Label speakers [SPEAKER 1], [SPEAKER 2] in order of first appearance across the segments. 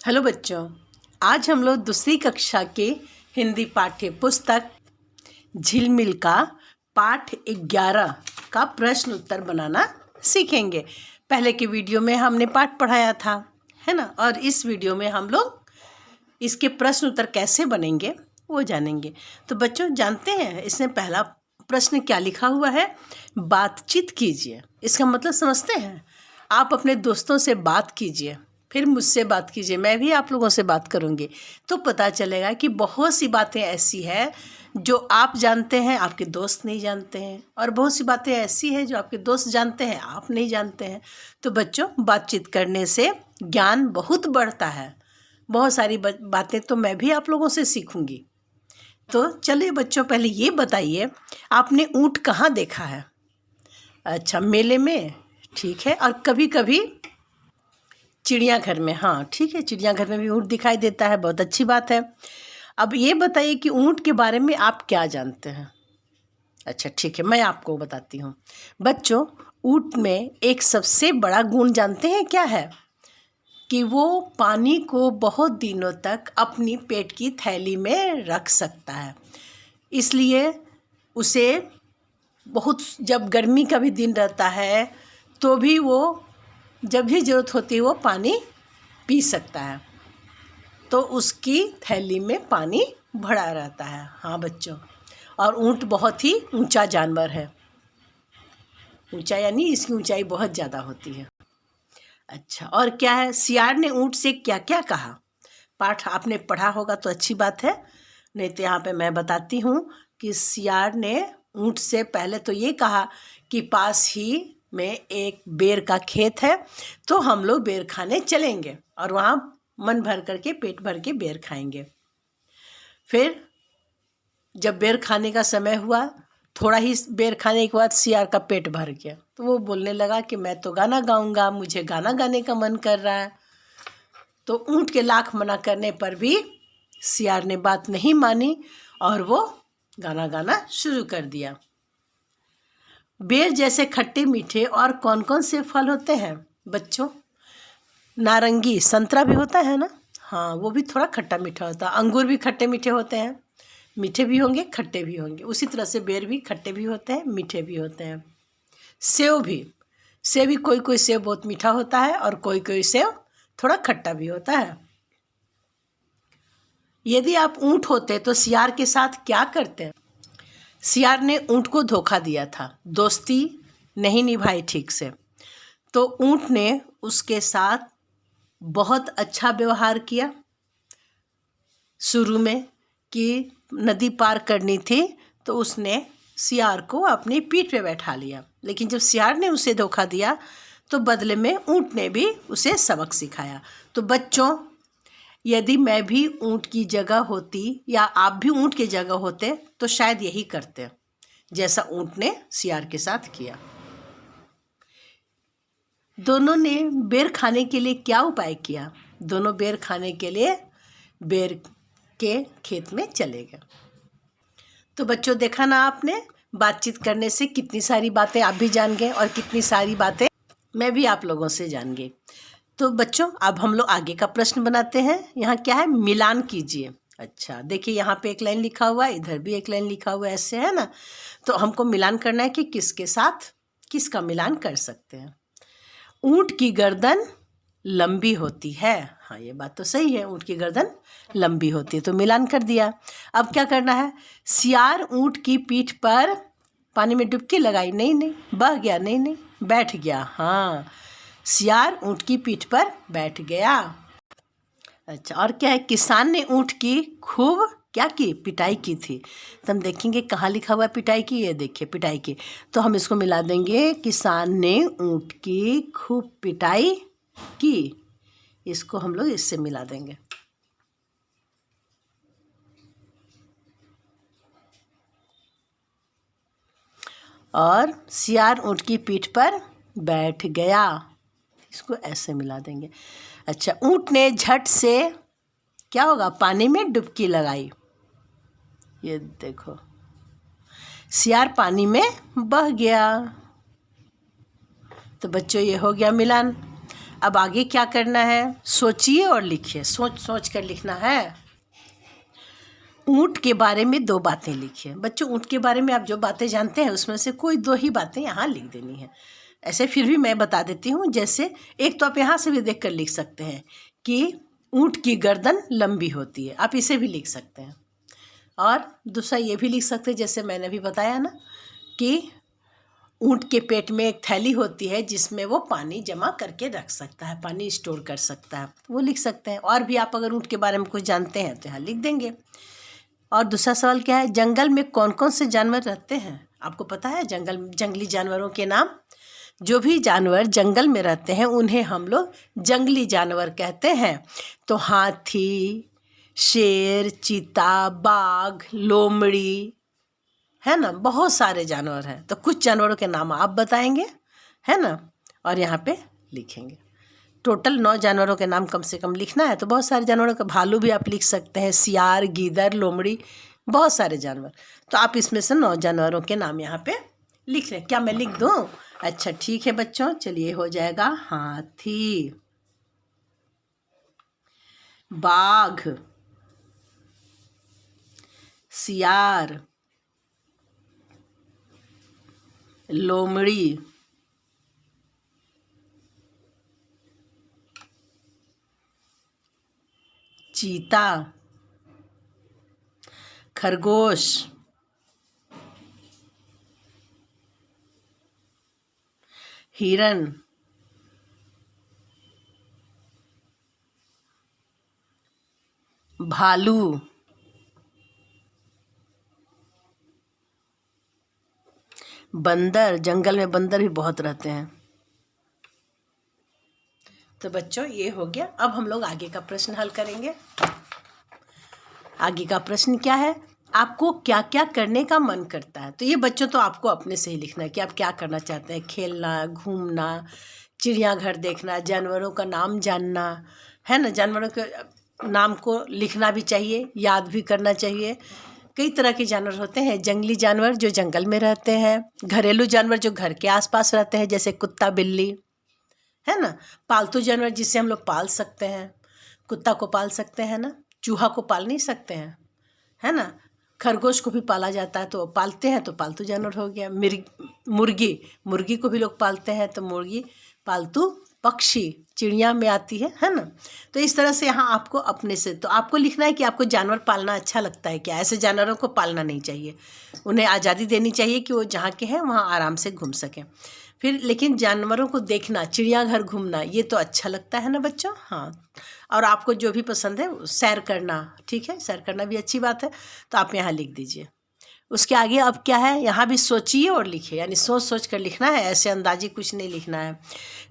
[SPEAKER 1] Hello बच्चों, आज हम लोग दूसरी कक्षा के हिंदी पाठ्य पुस्तक झिलमिल का पाठ 11 का प्रश्न उत्तर बनाना सीखेंगे। पहले के वीडियो में हमने पाठ पढ़ाया था, है ना। और इस वीडियो में हम लोग इसके प्रश्न उत्तर कैसे बनेंगे वो जानेंगे। तो बच्चों, जानते हैं इसमें पहला प्रश्न क्या लिखा हुआ है? बातचीत कीजिए। इसका मतलब समझते हैं? आप अपने दोस्तों से बात कीजिए, फिर मुझसे बात कीजिए, मैं भी आप लोगों से बात करूंगी, तो पता चलेगा कि बहुत सी बातें ऐसी है जो आप जानते हैं, आपके दोस्त नहीं जानते हैं, और बहुत सी बातें ऐसी है जो आपके दोस्त जानते हैं, आप नहीं जानते हैं। तो बच्चों, बातचीत करने से ज्ञान बहुत बढ़ता है। बहुत सारी बातें तो मैं भी आप लोगों से सीखूंगी। तो चलिए बच्चों, पहले ये बताइए, आपने ऊँट कहाँ देखा है? अच्छा, मेले में, ठीक है। और कभी कभी चिड़ियाघर में, हाँ ठीक है, चिड़ियाघर में भी ऊँट दिखाई देता है, बहुत अच्छी बात है। अब ये बताइए कि ऊँट के बारे में आप क्या जानते हैं? अच्छा ठीक है, मैं आपको बताती हूँ। बच्चों, ऊँट में एक सबसे बड़ा गुण जानते हैं क्या है? कि वो पानी को बहुत दिनों तक अपनी पेट की थैली में रख सकता है। इसलिए उसे बहुत, जब गर्मी का भी दिन रहता है तो भी वो जब भी ज़रूरत होती है वो पानी पी सकता है। तो उसकी थैली में पानी भरा रहता है। हाँ बच्चों, और ऊँट बहुत ही ऊंचा जानवर है। ऊंचा यानी इसकी ऊंचाई बहुत ज़्यादा होती है। अच्छा, और क्या है? सियार ने ऊँट से क्या क्या कहा? पाठ आपने पढ़ा होगा तो अच्छी बात है, नहीं तो यहाँ पे मैं बताती हूँ कि सियार ने ऊँट से पहले तो ये कहा कि पास ही में एक बेर का खेत है, तो हम लोग बेर खाने चलेंगे और वहाँ मन भर करके, पेट भर के बेर खाएंगे। फिर जब बेर खाने का समय हुआ, थोड़ा ही बेर खाने के बाद सियार का पेट भर गया, तो वो बोलने लगा कि मैं तो गाना गाऊंगा, मुझे गाना गाने का मन कर रहा है। तो ऊँट के लाख मना करने पर भी सियार ने बात नहीं मानी और वो गाना गाना शुरू कर दिया। बेर जैसे खट्टे मीठे और कौन कौन से फल होते हैं बच्चों? नारंगी, संतरा भी होता है ना, हाँ वो भी थोड़ा खट्टा मीठा होता है। अंगूर भी खट्टे मीठे होते हैं, मीठे भी होंगे खट्टे भी होंगे। उसी तरह से बेर भी खट्टे भी होते हैं, मीठे भी होते हैं। सेव भी, सेव भी कोई कोई सेव बहुत मीठा होता है और कोई कोई सेव थोड़ा खट्टा भी होता है। यदि आप ऊँट होते तो सियार के साथ क्या करते? सियार ने ऊँट को धोखा दिया था, दोस्ती नहीं निभाई ठीक से, तो ऊँट ने उसके साथ बहुत अच्छा व्यवहार किया। शुरू में कि नदी पार करनी थी तो उसने सियार को अपनी पीठ पे बैठा लिया, लेकिन जब सियार ने उसे धोखा दिया तो बदले में ऊँट ने भी उसे सबक सिखाया। तो बच्चों, यदि मैं भी ऊँट की जगह होती या आप भी ऊँट की जगह होते तो शायद यही करते जैसा ऊँट ने सियार के साथ किया। दोनों ने बेर खाने के लिए क्या उपाय किया? दोनों बेर खाने के लिए बेर के खेत में चले गए। तो बच्चों, देखा ना आपने, बातचीत करने से कितनी सारी बातें आप भी जान गए और कितनी सारी बातें मैं भी आप लोगों से जान गई। तो बच्चों, अब हम लोग आगे का प्रश्न बनाते हैं। यहाँ क्या है? मिलान कीजिए। अच्छा देखिए, यहाँ पे एक लाइन लिखा हुआ है, इधर भी एक लाइन लिखा हुआ है, ऐसे है ना। तो हमको मिलान करना है कि किसके साथ किसका मिलान कर सकते हैं। ऊँट की गर्दन लंबी होती है। हाँ ये बात तो सही है, ऊँट की गर्दन लंबी होती है, तो मिलान कर दिया। अब क्या करना है? सियार ऊँट की पीठ पर पानी में डुबकी लगाई, नहीं नहीं, बह गया, नहीं नहीं, बैठ गया। हाँ, सियार ऊँट की पीठ पर बैठ गया। अच्छा, और क्या है? किसान ने ऊँट की खूब क्या की? पिटाई की थी। तो हम देखेंगे कहाँ लिखा हुआ है पिटाई की, ये देखिए पिटाई की, तो हम इसको मिला देंगे, किसान ने ऊँट की खूब पिटाई की। इसको हम लोग इससे मिला देंगे। और सियार ऊँट की पीठ पर बैठ गया, इसको ऐसे मिला देंगे। अच्छा, ऊँट ने झट से क्या होगा? पानी में डुबकी लगाई, ये देखो, सियार पानी में बह गया। तो बच्चों, ये हो गया मिलान। अब आगे क्या करना है, सोचिए और लिखिए, सोच सोच कर लिखना है। ऊँट के बारे में 2 बातें लिखिए। बच्चों, ऊँट के बारे में आप जो बातें जानते हैं उसमें से कोई 2 ही बातें यहाँ लिख देनी है। ऐसे फिर भी मैं बता देती हूँ। जैसे एक तो आप यहाँ से भी देख कर लिख सकते हैं कि ऊँट की गर्दन लंबी होती है, आप इसे भी लिख सकते हैं। और दूसरा ये भी लिख सकते हैं, जैसे मैंने भी बताया ना, कि ऊँट के पेट में एक थैली होती है जिसमें वो पानी जमा करके रख सकता है, पानी स्टोर कर सकता है, वो लिख सकते हैं। और भी आप अगर ऊँट के बारे में कुछ जानते हैं तो यहाँ लिख देंगे। और दूसरा सवाल क्या है, जंगल में कौन कौन से जानवर रहते हैं? आपको पता है जंगली जानवरों के नाम? जो भी जानवर जंगल में रहते हैं उन्हें हम लोग जंगली जानवर कहते हैं। तो हाथी, शेर, चीता, बाघ, लोमड़ी, है ना, बहुत सारे जानवर हैं। तो कुछ जानवरों के नाम आप बताएंगे, है ना, और यहाँ पे लिखेंगे। टोटल 9 जानवरों के नाम कम से कम लिखना है। तो बहुत सारे जानवरों का, भालू भी आप लिख सकते हैं, सियार, गीदड़, लोमड़ी, बहुत सारे जानवर। तो आप इसमें से 9 जानवरों के नाम यहाँ पे लिख लें। क्या मैं लिख दूँ? अच्छा ठीक है बच्चों, चलिए हो जाएगा। हाथी, बाघ, सियार, लोमड़ी, चीता, खरगोश, हिरन, भालू, बंदर, जंगल में बंदर भी बहुत रहते हैं। तो बच्चों ये हो गया। अब हम लोग आगे का प्रश्न हल करेंगे। आगे का प्रश्न क्या है, आपको क्या क्या करने का मन करता है? तो ये बच्चों तो आपको अपने से ही लिखना है कि आप क्या करना चाहते हैं। खेलना, घूमना, चिड़ियाघर देखना, जानवरों का नाम जानना, है ना, जानवरों के नाम को लिखना भी चाहिए, याद भी करना चाहिए। कई तरह के जानवर होते हैं, जंगली जानवर जो जंगल में रहते हैं, घरेलू जानवर जो घर के आसपास रहते हैं जैसे कुत्ता, बिल्ली, है ना, पालतू जानवर जिसे हम लोग पाल सकते हैं, कुत्ता को पाल सकते हैं ना, चूहा को पाल नहीं सकते हैं, है ना, खरगोश को भी पाला जाता है तो पालते हैं, तो पालतू जानवर हो गया। मुर्गी को भी लोग पालते हैं, तो मुर्गी पालतू पक्षी, चिड़िया में आती है ना। तो इस तरह से यहाँ आपको अपने से, तो आपको लिखना है कि आपको जानवर पालना अच्छा लगता है क्या। ऐसे जानवरों को पालना नहीं चाहिए, उन्हें आज़ादी देनी चाहिए कि वो जहाँ के हैं वहाँ आराम से घूम सकें। फिर लेकिन जानवरों को देखना, चिड़ियाघर घूमना, ये तो अच्छा लगता है ना बच्चों। हाँ, और आपको जो भी पसंद है, सैर करना, ठीक है, सैर करना भी अच्छी बात है। तो आप यहाँ लिख दीजिए। उसके आगे अब क्या है, यहाँ भी सोचिए और लिखिए, यानी सोच सोच कर लिखना है, ऐसे अंदाजी कुछ नहीं लिखना है।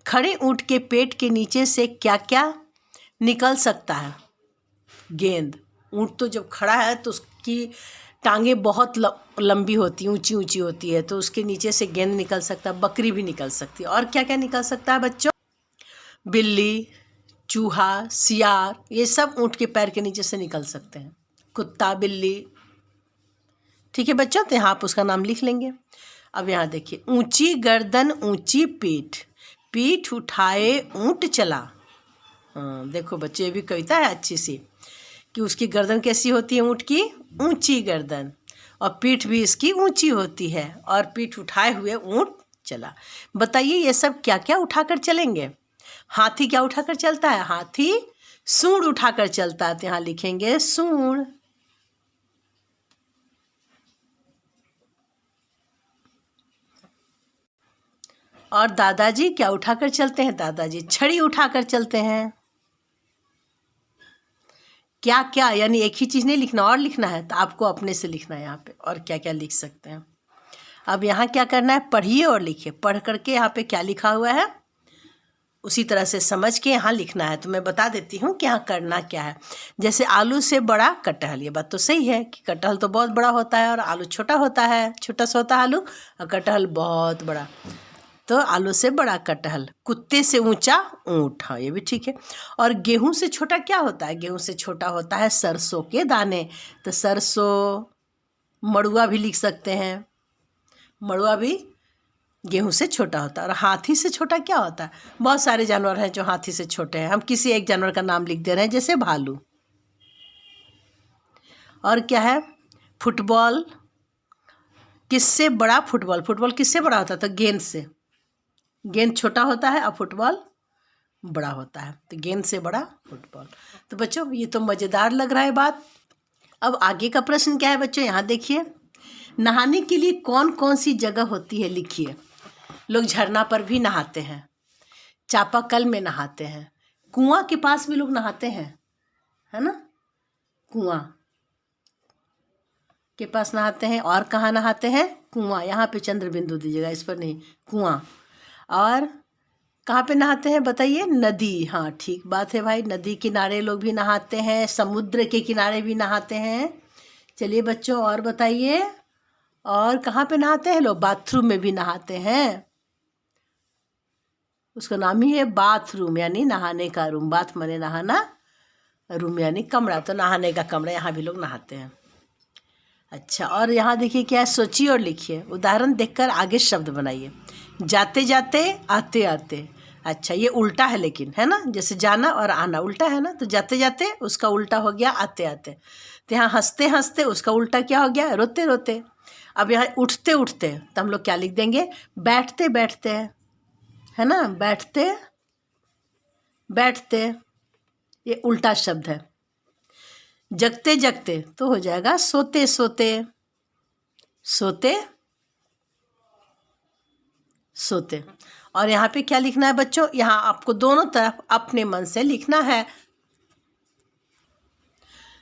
[SPEAKER 1] खड़े ऊँट के पेट के नीचे से क्या क्या निकल सकता है? गेंद। ऊँट तो जब खड़ा है तो उसकी टांगे बहुत लंबी होती हैं, ऊंची ऊंची होती है, तो उसके नीचे से गेंद निकल सकता है, बकरी भी निकल सकती है। और क्या क्या निकल सकता है बच्चों? बिल्ली, चूहा, सियार, ये सब ऊँट के पैर के नीचे से निकल सकते हैं। कुत्ता, बिल्ली, ठीक है बच्चों, तो यहाँ आप उसका नाम लिख लेंगे। अब यहाँ देखिए, ऊंची गर्दन ऊंची पीठ, पीठ उठाए ऊँट चला। हाँ देखो बच्चे, ये भी कविता है अच्छी सी, कि उसकी गर्दन कैसी होती है ऊँट की? ऊंची गर्दन, और पीठ भी इसकी ऊंची होती है, और पीठ उठाए हुए ऊँट चला। बताइए ये सब क्या क्या उठाकर चलेंगे? हाथी क्या उठाकर चलता है? हाथी सूंड उठाकर चलता है, तो यहाँ लिखेंगे सूंड। और दादाजी क्या उठाकर चलते हैं? दादाजी छड़ी उठाकर चलते हैं। क्या क्या, यानी एक ही चीज़ नहीं लिखना, और लिखना है, तो आपको अपने से लिखना है यहाँ पे, और क्या क्या लिख सकते हैं। अब यहाँ क्या करना है, पढ़िए और लिखिए। पढ़ करके यहाँ पे क्या लिखा हुआ है उसी तरह से समझ के यहाँ लिखना है। तो मैं बता देती हूँ कि यहाँ करना क्या है। जैसे आलू से बड़ा कटहल, ये बात तो सही है कि कटहल तो बहुत बड़ा होता है और आलू छोटा होता है, छोटा सा होता है आलू, और कटहल बहुत बड़ा। तो आलू से बड़ा कटहल, कुत्ते से ऊंचा ऊँट, हाँ ये भी ठीक है। और गेहूं से छोटा क्या होता है? गेहूं से छोटा होता है सरसों के दाने। तो सरसों, मड़ुआ भी लिख सकते हैं, मड़ुआ भी गेहूं से छोटा होता है। और हाथी से छोटा क्या होता है? बहुत सारे जानवर हैं जो हाथी से छोटे हैं। हम किसी एक जानवर का नाम लिख दे रहे हैं, जैसे भालू। और क्या है? फुटबॉल किससे बड़ा? फुटबॉल। फुटबॉल किससे बड़ा होता है? तो गेंद से। गेंद छोटा होता है और फुटबॉल बड़ा होता है, तो गेंद से बड़ा फुटबॉल। तो बच्चों ये तो मज़ेदार लग रहा है बात। अब आगे का प्रश्न क्या है बच्चों? यहाँ देखिए, नहाने के लिए कौन कौन सी जगह होती है, लिखिए। लोग झरना पर भी नहाते हैं, चापाकल में नहाते हैं, कुआं के पास भी लोग नहाते हैं, है ना? कुआं के पास नहाते हैं। और कहाँ नहाते हैं? कुआं। यहाँ पे चंद्र बिंदु दीजिएगा, इस पर नहीं, कुआं। और कहाँ पे नहाते हैं बताइए? नदी। हाँ ठीक बात है भाई, नदी किनारे लोग भी नहाते हैं, समुद्र के किनारे भी नहाते हैं। चलिए बच्चों और बताइए, और कहाँ पे नहाते हैं लोग? बाथरूम में भी नहाते हैं। उसका नाम ही है बाथरूम, यानी नहाने का रूम। बाथ माने नहाना, रूम यानी कमरा, तो नहाने का कमरा, यहाँ भी लोग नहाते हैं। अच्छा, और यहाँ देखिए क्या है, सोचिए और लिखिए। उदाहरण देखकर आगे शब्द बनाइए। जाते जाते, आते आते। अच्छा ये उल्टा है लेकिन, है ना? जैसे जाना और आना उल्टा है ना, तो जाते जाते उसका उल्टा हो गया आते आते। तो यहाँ हंसते हंसते उसका उल्टा क्या हो गया? रोते रोते। अब यहाँ उठते उठते, तो हम लोग क्या लिख देंगे? बैठते बैठते, है ना? बैठते बैठते, ये उल्टा शब्द है। जगते जगते तो हो जाएगा सोते सोते, सोते सोते। और यहाँ पे क्या लिखना है बच्चों? यहाँ आपको दोनों तरफ अपने मन से लिखना है।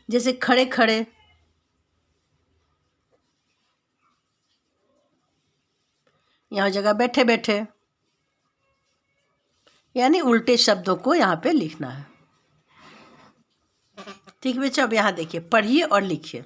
[SPEAKER 1] जैसे खड़े खड़े, यहाँ जगह बैठे बैठे, यानी उल्टे शब्दों को यहाँ पे लिखना है। ठीक है बच्चों, अब यहाँ देखिए, पढ़िए और लिखिए।